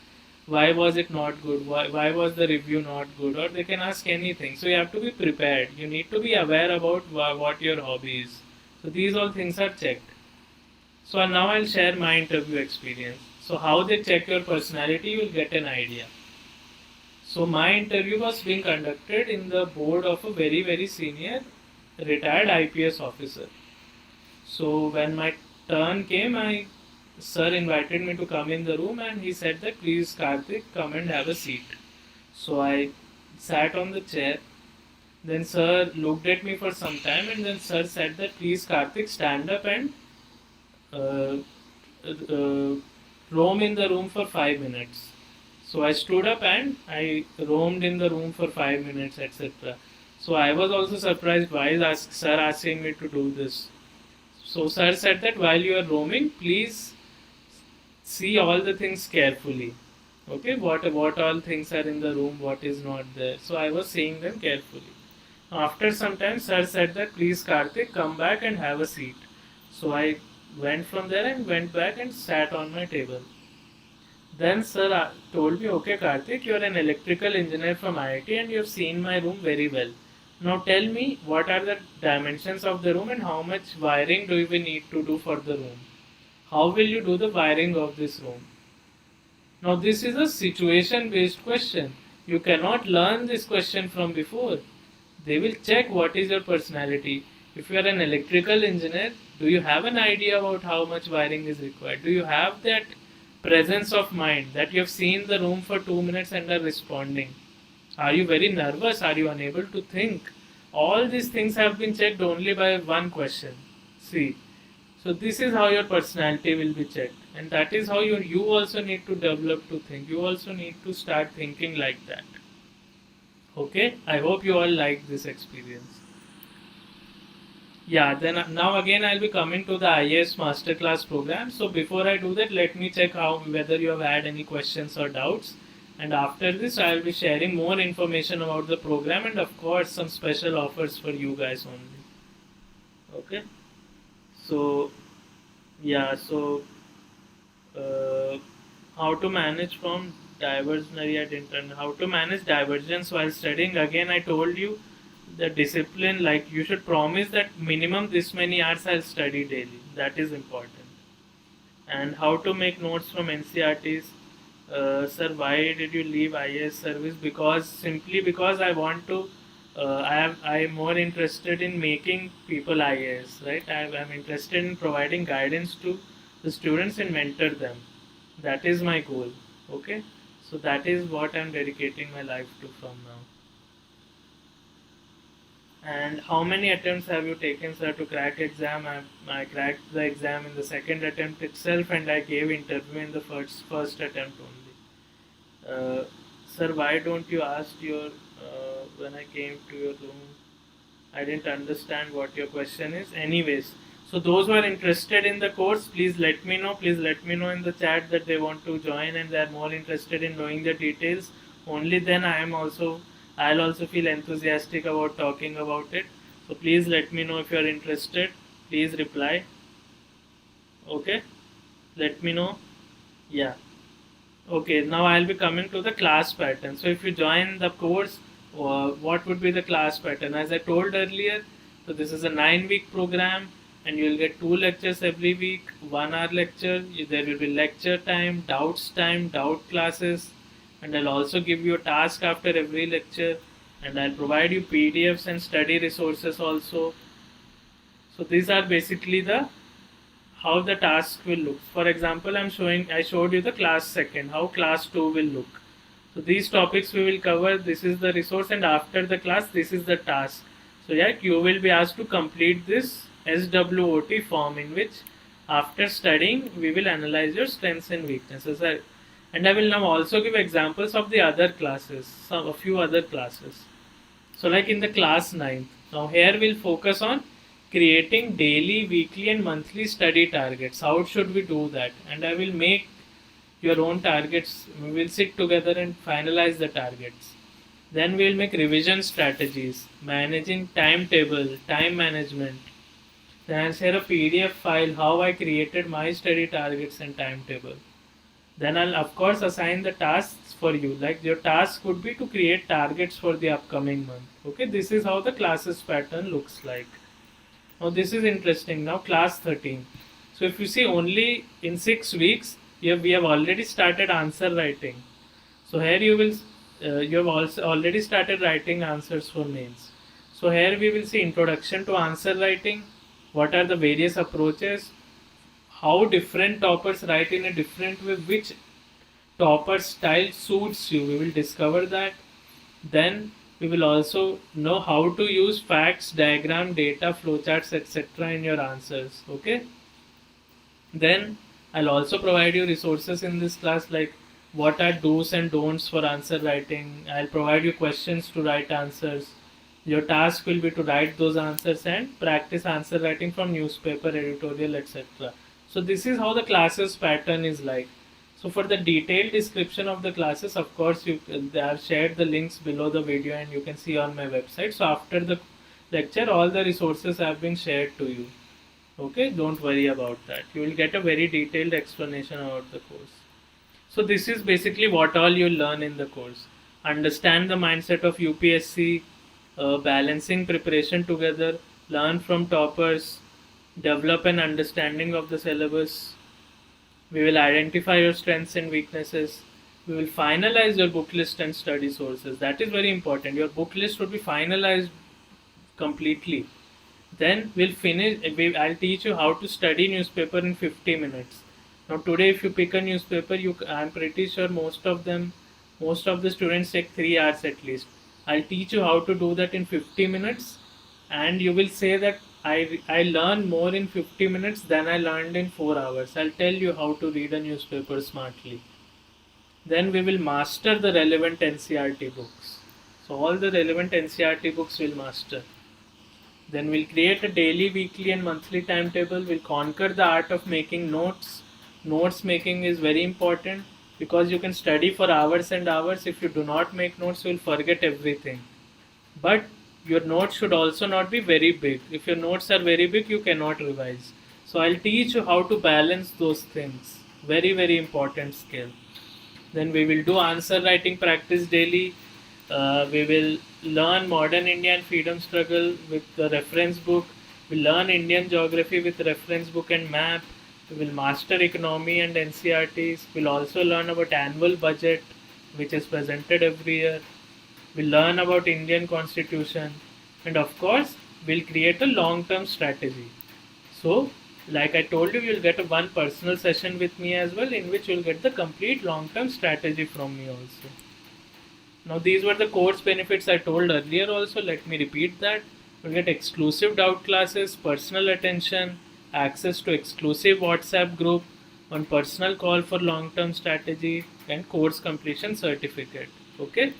Why was it not good? Why was the review not good? Or they can ask anything. So you have to be prepared. You need to be aware about what your hobby is. So these all things are checked. So now I'll share my interview experience. So how they check your personality, you will get an idea. So my interview was being conducted in the board of a very, very senior retired IPS officer. So when my turn came, sir invited me to come in the room and he said that please Karthik, come and have a seat. So I sat on the chair. Then sir looked at me for some time and then sir said that please Karthik, stand up and roam in the room for 5 minutes. So I stood up and I roamed in the room for 5 minutes, etc. So I was also surprised why is sir asking me to do this. So sir said that while you are roaming, please see all the things carefully. Okay, what all things are in the room, what is not there. So I was seeing them carefully. After some time, sir said that please Karthik, come back and have a seat. So I went from there and went back and sat on my table. Then sir told me, okay Karthik, you are an electrical engineer from IIT and you have seen my room very well. Now tell me what are the dimensions of the room and how much wiring do we need to do for the room. How will you do the wiring of this room? Now this is a situation based question. You cannot learn this question from before. They will check what is your personality. If you are an electrical engineer, do you have an idea about how much wiring is required? Do you have that presence of mind that you have seen the room for 2 minutes and are responding? Are you very nervous? Are you unable to think? All these things have been checked only by one question. See. So this is how your personality will be checked. And that is how you also need to develop to think. You also need to start thinking like that. Okay? I hope you all like this experience. Yeah, then now again I'll be coming to the IAS Masterclass Program. So before I do that, let me check whether you have had any questions or doubts. And after this, I'll be sharing more information about the program and of course some special offers for you guys only. Okay? So, yeah, so how to manage from diversionary, I didn't how to manage divergence while studying. Again, I told you the discipline, like you should promise that minimum this many hours I'll study daily. That is important. And how to make notes from NCRTs. Sir, why did you leave IAS service? Simply because I want to. I am more interested in making people IAS, right? I am interested in providing guidance to the students and mentor them. That is my goal. Okay, so that is what I am dedicating my life to from now. And how many attempts have you taken, sir, to crack exam? I cracked the exam in the second attempt itself, and I gave interview in the first attempt only. Sir, why don't you ask your when I came to your room? I didn't understand what your question is. Anyways, So those who are interested in the course, please let me know. Please let me know in the chat that they want to join and they are more interested in knowing the details. Only then I'll also feel enthusiastic about talking about it. So please let me know if you are interested. Please reply. Okay, let me know. Yeah. Okay, now I'll be coming to the class pattern. So if you join the course, what would be the class pattern? As I told earlier, so this is a 9-week program and you'll get 2 lectures every week, 1 hour lecture. There will be lecture time, doubt classes, and I'll also give you a task after every lecture, and I'll provide you PDFs and study resources also. So these are basically the how the task will look. For example, I showed you the class second, how class 2 will look. So these topics we will cover. This is the resource, and after the class, this is the task. So yeah, you will be asked to complete this SWOT form, in which after studying we will analyze your strengths and weaknesses. And I will now also give examples of the other classes, a few other classes. So like in the class 9th, now here we'll focus on creating daily, weekly and monthly study targets. How should we do that? And I will make your own targets. We will sit together and finalize the targets. Then we will make revision strategies, managing timetable, time management. Then I'll share a PDF file how I created my study targets and timetable. Then I'll of course assign the tasks for you. Like your task would be to create targets for the upcoming month. Okay, this is how the classes pattern looks like. Now this is interesting. Now class 13. So if you see, only in 6 weeks we have already started answer writing. So here you have also already started writing answers for mains. So here we will see introduction to answer writing. What are the various approaches? How different toppers write in a different way. Which topper style suits you? We will discover that. Then we will also know how to use facts, diagram, data, flowcharts, etc. in your answers. Okay. Then I'll also provide you resources in this class, like what are do's and don'ts for answer writing. I'll provide you questions to write answers. Your task will be to write those answers and practice answer writing from newspaper, editorial, etc. So this is how the classes pattern is like. So for the detailed description of the classes, of course, they have shared the links below the video and you can see on my website. So after the lecture, all the resources have been shared to you. Okay, don't worry about that. You will get a very detailed explanation about the course. So this is basically what all you learn in the course. Understand the mindset of UPSC, balancing preparation together, learn from toppers, develop an understanding of the syllabus. We will identify your strengths and weaknesses. We will finalize your book list and study sources. That is very important. Your book list should be finalized completely. Then we'll finish. I'll teach you how to study newspaper in 50 minutes. Now today, if you pick a newspaper, I'm pretty sure most of the students take 3 hours at least. I'll teach you how to do that in 50 minutes, and you will say that I learn more in 50 minutes than I learned in 4 hours. I'll tell you how to read a newspaper smartly. Then we will master the relevant NCERT books. So all the relevant NCERT books we'll master. Then we'll create a daily, weekly and monthly timetable. We'll conquer the art of making notes. Notes making is very important because you can study for hours and hours. If you do not make notes, you will forget everything. But your notes should also not be very big. If your notes are very big, you cannot revise. So I'll teach you how to balance those things. Very, very important skill. Then we will do answer writing practice daily. We will learn modern Indian freedom struggle with the reference book. We'll learn Indian geography with reference book and map. We will master economy and NCERTs. We'll also learn about annual budget, which is presented every year. We'll learn about Indian constitution. And of course, we'll create a long-term strategy. So, like I told you, you'll get one personal session with me as well, in which you'll get the complete long-term strategy from me also. Now these were the course benefits I told earlier also. Let me repeat that. You'll get exclusive doubt classes, personal attention, access to exclusive WhatsApp group, one personal call for long-term strategy, and course completion certificate. Okay.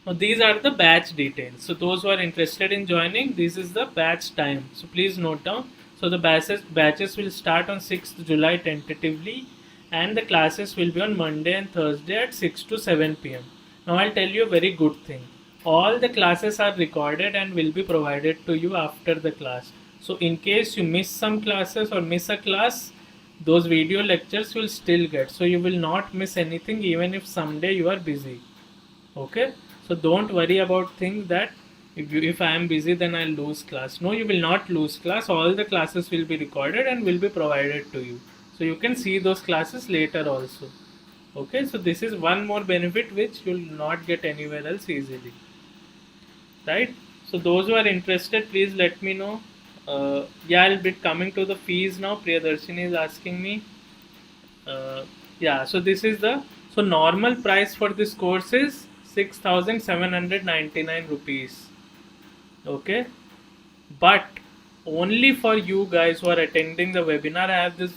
Now these are the batch details. So those who are interested in joining, this is the batch time. So please note down. So the batches will start on 6th July tentatively, and the classes will be on Monday and Thursday at 6 to 7 p.m. Now I'll tell you a very good thing. All the classes are recorded and will be provided to you after the class. So in case you miss some classes or miss a class, those video lectures will still get. So you will not miss anything even if someday you are busy. Okay, so don't worry about things that if I am busy then I'll lose class. No, you will not lose class. All the classes will be recorded and will be provided to you, so you can see those classes later also. Okay, so this is one more benefit which you will not get anywhere else easily, right? So those who are interested, please let me know. Yeah, I'll be coming to the fees now. Priyadarshini is asking me. Yeah, so this is the, so normal price for this course is 6,799 rupees. Okay, but only for you guys who are attending the webinar, I have this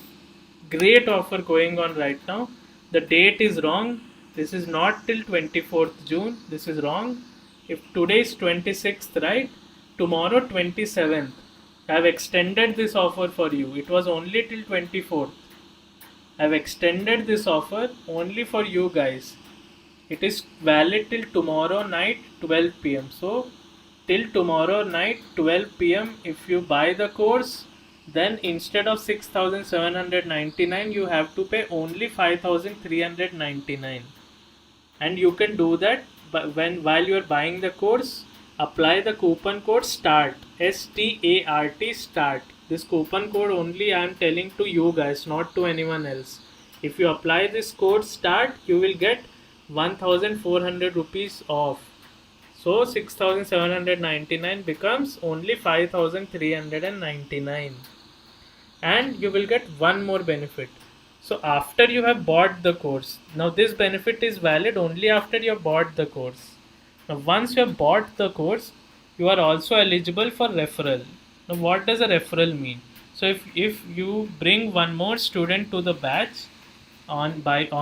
great offer going on right now. The date is wrong. This is not till 24th June. This is wrong. If today is 26th, right? Tomorrow 27th. I have extended this offer for you. It was only till 24th. I have extended this offer only for you guys. It is valid till tomorrow night 12 p.m. So till tomorrow night 12 p.m. if you buy the course, then instead of 6,799 you have to pay only 5,399. And you can do that while you are buying the course. Apply the coupon code START, START, START. This coupon code only I am telling to you guys, not to anyone else. If you apply this code START, you will get 1,400 rupees off. So 6,799 becomes only 5,399. And you will get one more benefit. So after you have bought the course, now this benefit is valid only after you have bought the course. Now once you have bought the course, you are also eligible for referral. Now what does a referral mean? So if you bring one more student to the batch on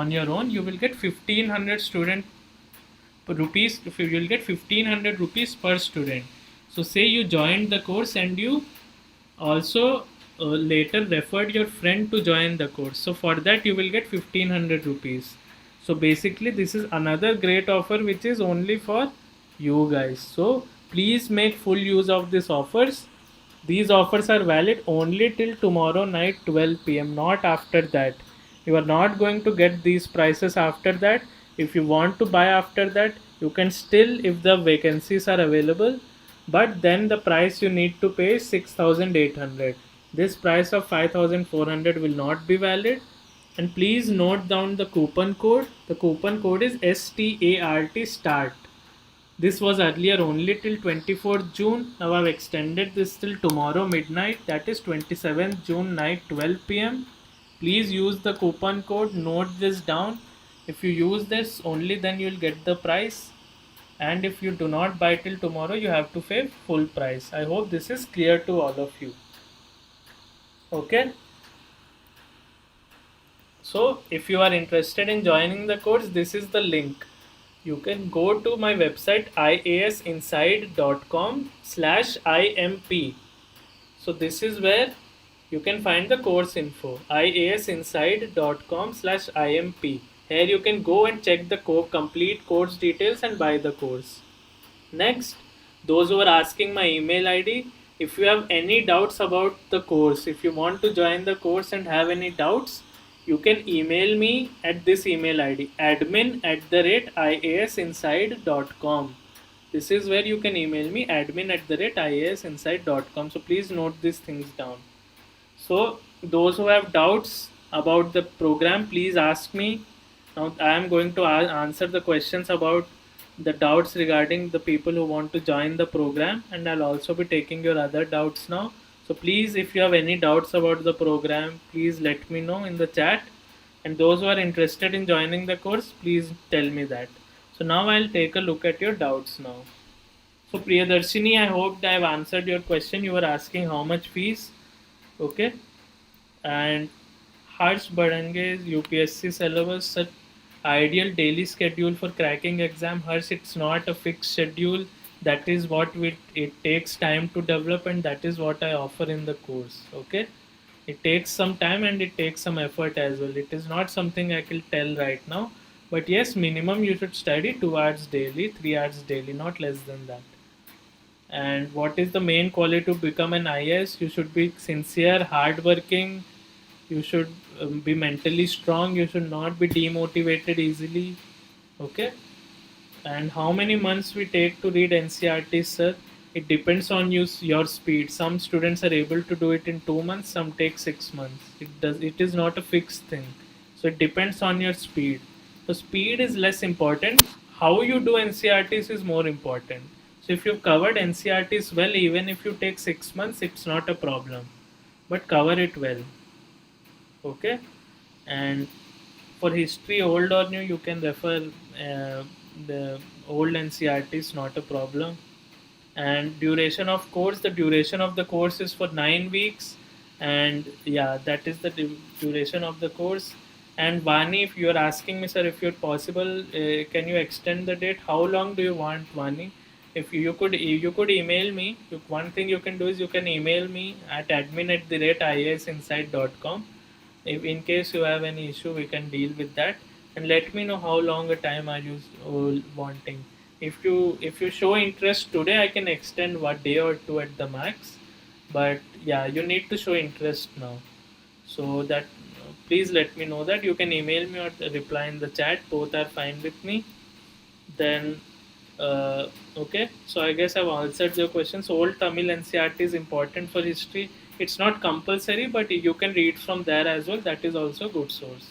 your own, you will get 1,500 student rupees. If you will get 1,500 rupees per student. So say you joined the course and you also later referred your friend to join the course. So for that you will get 1,500 rupees. So basically this is another great offer which is only for you guys. So please make full use of these offers. These offers are valid only till tomorrow night 12 p.m. not after that. You are not going to get these prices after that. If you want to buy after that, you can still, if the vacancies are available, but then the price you need to pay is 6,800. This price of 5,400 will not be valid. And please note down the coupon code. The coupon code is START, START. This was earlier only till 24th June. Now I've extended this till tomorrow midnight, that is 27th June night 12 p.m. Please use the coupon code, note this down. If you use this, only then you will get the price. And if you do not buy till tomorrow, you have to pay full price. I hope this is clear to all of you. Okay. So if you are interested in joining the course, this is the link. You can go to my website iasinside.com/imp. So this is where you can find the course info, iasinside.com/imp. Here you can go and check the complete course details and buy the course. Next, those who are asking my email ID, if you have any doubts about the course, if you want to join the course and have any doubts, you can email me at this email ID, admin@iasinside.com. This is where you can email me, admin@iasinside.com. So please note these things down. So those who have doubts about the program, please ask me. Now I am going to answer the questions about the doubts regarding the people who want to join the program, and I'll also be taking your other doubts now. So please, if you have any doubts about the program, please let me know in the chat. And those who are interested in joining the course, please tell me that. So now I'll take a look at your doubts now. So Priyadarshini, I hope I've answered your question. You were asking how much fees. Okay. And Harsh Badange, UPSC syllabus. Ideal daily schedule for cracking exam. Hers, it's not a fixed schedule. That is what it takes time to develop, and that is what I offer in the course. Okay, it takes some time and it takes some effort as well. It is not something I can tell right now, but yes, minimum you should study 2 hours daily, 3 hours daily, not less than that. And what is the main quality to become an IAS? You should be sincere, hardworking. You should be mentally strong. You should not be demotivated easily. Okay. And how many months we take to read NCRT, sir? It depends on your speed. Some students are able to do it in 2 months. Some take 6 months. It is not a fixed thing. So it depends on your speed. So speed is less important. How you do NCRTs is more important. So if you've covered NCRTs well, even if you take 6 months, it's not a problem. But cover it well. Okay. And for history, old or new, you can refer the old NCRTs, not a problem. And duration of course, the duration of the course is for 9 weeks, and yeah, that is the duration of the course. And Vani, if you are asking me, sir, if you're possible, can you extend the date? How long do you want, Vani? If you could email me. One thing you can do is you can email me at admin@iasinsight.com. If in case you have any issue, we can deal with that, and let me know how long a time are you wanting. If you show interest today, I can extend 1 day or two at the max, but yeah, you need to show interest now. So that please let me know that. You can email me or reply in the chat. Both are fine with me. Then okay, so I guess I've answered your questions. Old Tamil NCRT is important for history. It's not compulsory, but you can read from there as well. That is also a good source.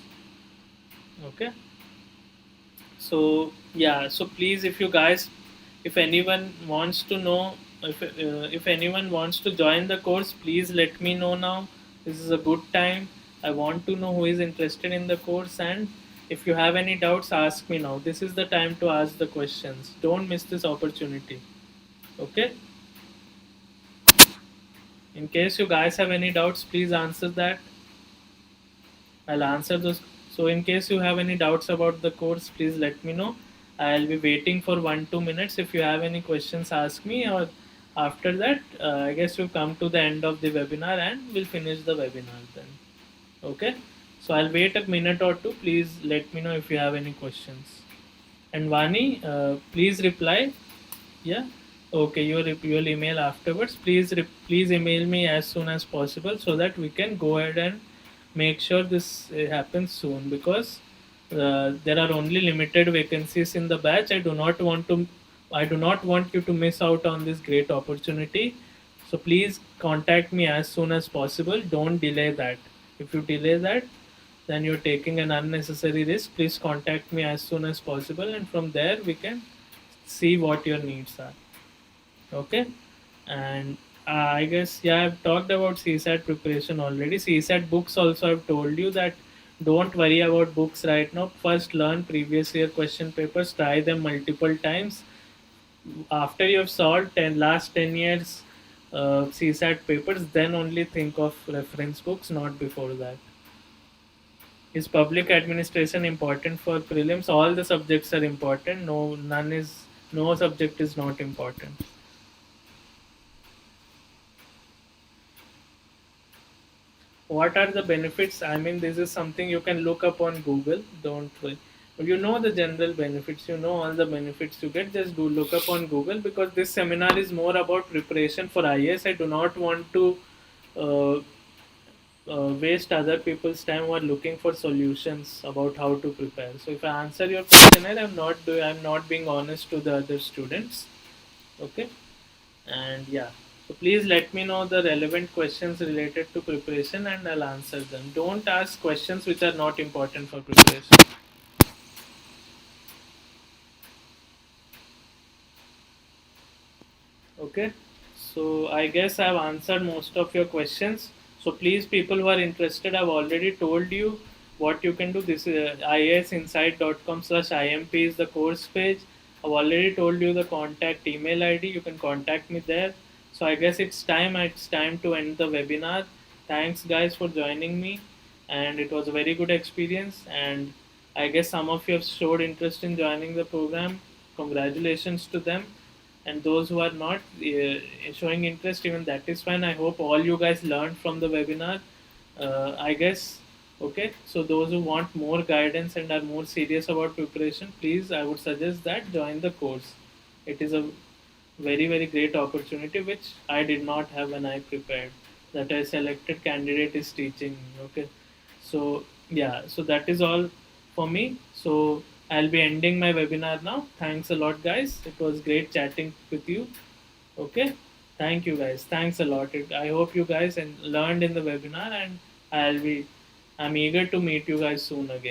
Okay. So yeah, so please, if you guys, if anyone wants to know, if anyone wants to join the course, please let me know now. This is a good time. I want to know who is interested in the course, and if you have any doubts, ask me now. This is the time to ask the questions. Don't miss this opportunity. Okay. In case you guys have any doubts, please answer that. I'll answer those. So, in case you have any doubts about the course, please let me know. I'll be waiting for 1-2 minutes. If you have any questions, ask me. Or after that, I guess we've come to the end of the webinar and we'll finish the webinar then. Okay. So, I'll wait a minute or two. Please let me know if you have any questions. And Vani, please reply. Yeah. Okay. You'll email afterwards. Please email me as soon as possible so that we can go ahead and make sure this happens soon, because there are only limited vacancies in the batch. I do not want you to miss out on this great opportunity. So please contact me as soon as possible. Don't delay that. If you delay that, then you're taking an unnecessary risk. Please contact me as soon as possible, and from there we can see what your needs are. Okay. And I guess, yeah, I've talked about CSAT preparation already. CSAT books also, I've told you that don't worry about books right now. First learn previous year question papers, try them multiple times. After you've solved last 10 years CSAT papers, then only think of reference books, not before that. Is public administration important for prelims? All the subjects are important. No subject is not important. What are the benefits? I mean, this is something you can look up on Google. Don't worry. You know the general benefits. You know all the benefits you get. Just do look up on Google, because this seminar is more about preparation for IAS. I do not want to uh, waste other people's time who are looking for solutions about how to prepare. So if I answer your questionnaire, I'm not being honest to the other students. Okay. And yeah, so please let me know the relevant questions related to preparation and I'll answer them. Don't ask questions which are not important for preparation. Okay, so I guess I've answered most of your questions. So please, people who are interested, I've already told you what you can do. This is iasinsight.com/imp is the course page. I've already told you the contact email ID. You can contact me there. So I guess it's time. It's time to end the webinar. Thanks, guys, for joining me, and it was a very good experience. And I guess some of you have showed interest in joining the program. Congratulations to them. And those who are not showing interest, even that is fine. I hope all you guys learned from the webinar. I guess. Okay. So those who want more guidance and are more serious about preparation, please, I would suggest that join the course. It is a very great opportunity which I did not have when I prepared. That I selected candidate is teaching me. Okay. So yeah, so that is all for me. So I'll be ending my webinar now. Thanks a lot, guys. It was great chatting with you. Okay. Thank you, guys. Thanks a lot. I hope you guys learned in the webinar, and I'm eager to meet you guys soon again.